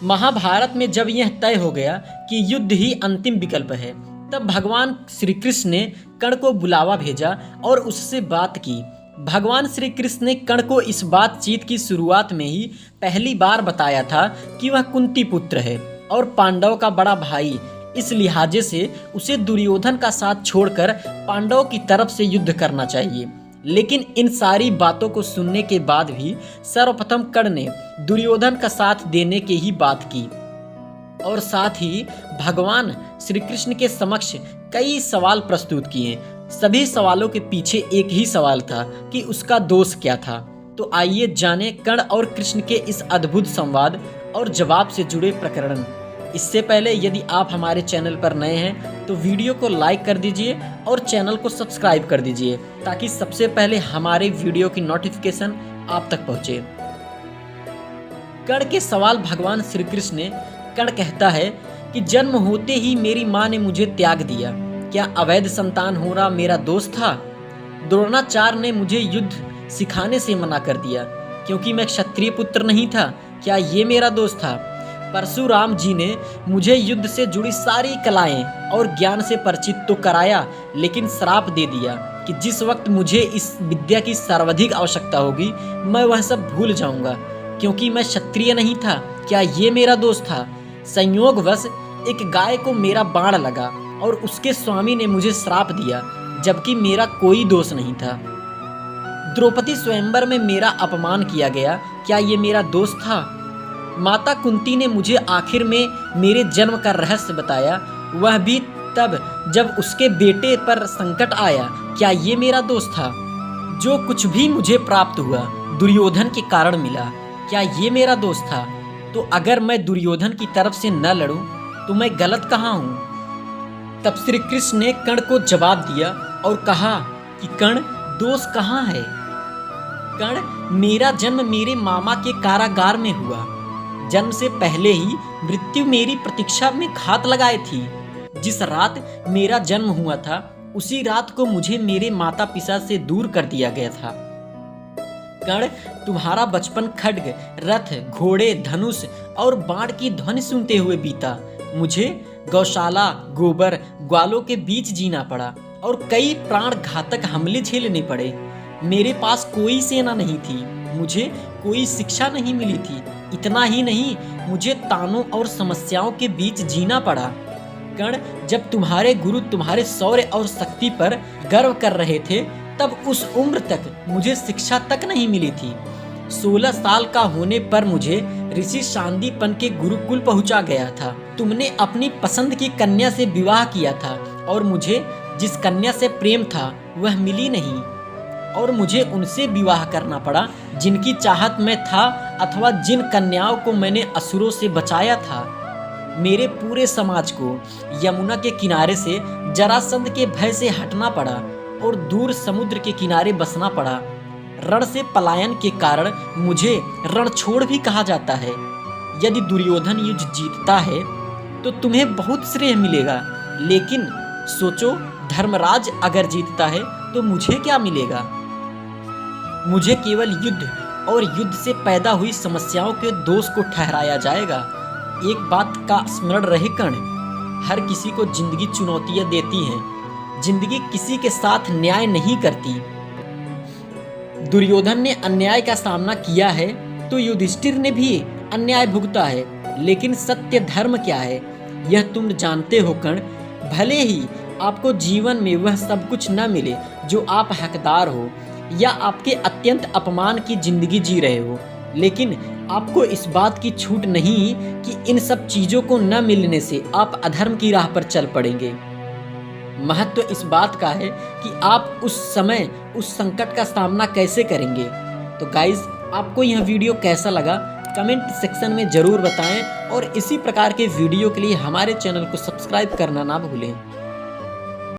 महाभारत में जब यह तय हो गया कि युद्ध ही अंतिम विकल्प है, तब भगवान श्री कृष्ण ने कर्ण को बुलावा भेजा और उससे बात की। भगवान श्री कृष्ण ने कर्ण को इस बातचीत की शुरुआत में ही पहली बार बताया था कि वह कुंती पुत्र है और पांडव का बड़ा भाई, इस लिहाजे से उसे दुर्योधन का साथ छोड़कर पांडवों की तरफ से युद्ध करना चाहिए। लेकिन इन सारी बातों को सुनने के बाद भी सर्वप्रथम कर्ण ने दुर्योधन का साथ देने की ही बात की और साथ ही भगवान श्री कृष्ण के समक्ष कई सवाल प्रस्तुत किए। सभी सवालों के पीछे एक ही सवाल था कि उसका दोष क्या था। तो आइए जाने कर्ण और कृष्ण के इस अद्भुत संवाद और जवाब से जुड़े प्रकरण। इससे पहले यदि आप हमारे चैनल पर नए हैं तो वीडियो को लाइक कर दीजिए और चैनल को सब्सक्राइब कर दीजिए ताकि सबसे पहले हमारे वीडियो की नोटिफिकेशन आप तक पहुंचे। कर्ण के सवाल भगवान श्री कृष्ण ने कर्ण कहता है कि जन्म होते ही मेरी माँ ने मुझे त्याग दिया, क्या अवैध संतान होना मेरा दोष था? द्रोणाचार्य ने मुझे युद्ध सिखाने से मना कर दिया क्योंकि मैं क्षत्रिय पुत्र नहीं था, क्या ये मेरा दोष था? परशुराम जी ने मुझे युद्ध से जुड़ी सारी कलाएं और ज्ञान से परिचित तो कराया, लेकिन श्राप दे दिया कि जिस वक्त मुझे इस विद्या की सर्वाधिक आवश्यकता होगी मैं वह सब भूल जाऊंगा क्योंकि मैं क्षत्रिय नहीं था, क्या ये मेरा दोष था? संयोगवश एक गाय को मेरा बाण लगा और उसके स्वामी ने मुझे श्राप दिया जबकि मेरा कोई दोष नहीं था। द्रौपदी स्वयंवर में मेरा अपमान किया गया, क्या ये मेरा दोष था? माता कुंती ने मुझे आखिर में मेरे जन्म का रहस्य बताया, वह भी तब जब उसके बेटे पर संकट आया, क्या ये मेरा दोष था? जो कुछ भी मुझे प्राप्त हुआ दुर्योधन के कारण मिला, क्या ये मेरा दोष था? तो अगर मैं दुर्योधन की तरफ से न लड़ूं तो मैं गलत कहाँ हूँ? तब श्री कृष्ण ने कर्ण को जवाब दिया और कहा कि कर्ण, दोष कहाँ है? कर्ण, मेरा जन्म मेरे मामा के कारागार में हुआ। जन्म से पहले ही मृत्यु मेरी प्रतीक्षा में घात लगाए थी। जिस रात मेरा जन्म हुआ था उसी रात को मुझे मेरे माता पिता से दूर कर दिया गया था। कर्ण, तुम्हारा बचपन खड्ग, रथ, घोड़े, धनुष और बाण की ध्वनि सुनते हुए बीता। मुझे गौशाला, गोबर, ग्वालों के बीच जीना पड़ा और कई प्राण घातक हमले झेलने पड़े। मेरे पास कोई सेना नहीं थी, मुझे कोई शिक्षा नहीं मिली थी। इतना ही नहीं, मुझे तानों और समस्याओं के बीच जीना पड़ा। कर्ण, जब तुम्हारे गुरु तुम्हारे शौर्य और शक्ति पर गर्व कर रहे थे तब उस उम्र तक मुझे शिक्षा तक नहीं मिली थी। 16 साल का होने पर मुझे ऋषि शांदीपन के गुरुकुल पहुंचा गया था। तुमने अपनी पसंद की कन्या से विवाह किया था और मुझे जिस कन्या से प्रेम था वह मिली नहीं और मुझे उनसे विवाह करना पड़ा जिनकी चाहत में था अथवा जिन कन्याओं को मैंने असुरों से बचाया था। मेरे पूरे समाज को यमुना के किनारे से जरासंध के भय से हटना पड़ा और दूर समुद्र के किनारे बसना पड़ा। रण से पलायन के कारण मुझे रणछोड़ भी कहा जाता है। यदि दुर्योधन युद्ध जीतता है तो तुम्हें बहुत श्रेय मिलेगा, लेकिन सोचो धर्मराज अगर जीतता है तो मुझे क्या मिलेगा? मुझे केवल युद्ध और युद्ध से पैदा हुई समस्याओं के दोष को ठहराया जाएगा। एक बात का स्मरण रहे कर्ण, हर किसी को जिंदगी चुनौतियां देती है, जिंदगी किसी के साथ न्याय नहीं करती। दुर्योधन ने अन्याय का सामना किया है तो युधिष्ठिर ने भी अन्याय भुगता है, लेकिन सत्य धर्म क्या है यह तुम जानते हो कर्ण। भले ही आपको जीवन में वह सब कुछ न मिले जो आप हकदार हो या आपके अत्यंत अपमान की जिंदगी जी रहे हो, लेकिन आपको इस बात की छूट नहीं कि इन सब चीज़ों को न मिलने से आप अधर्म की राह पर चल पड़ेंगे। महत्व इस बात का है कि आप उस समय उस संकट का सामना कैसे करेंगे। तो गाइज, आपको यह वीडियो कैसा लगा कमेंट सेक्शन में ज़रूर बताएं और इसी प्रकार के वीडियो के लिए हमारे चैनल को सब्सक्राइब करना ना भूलें।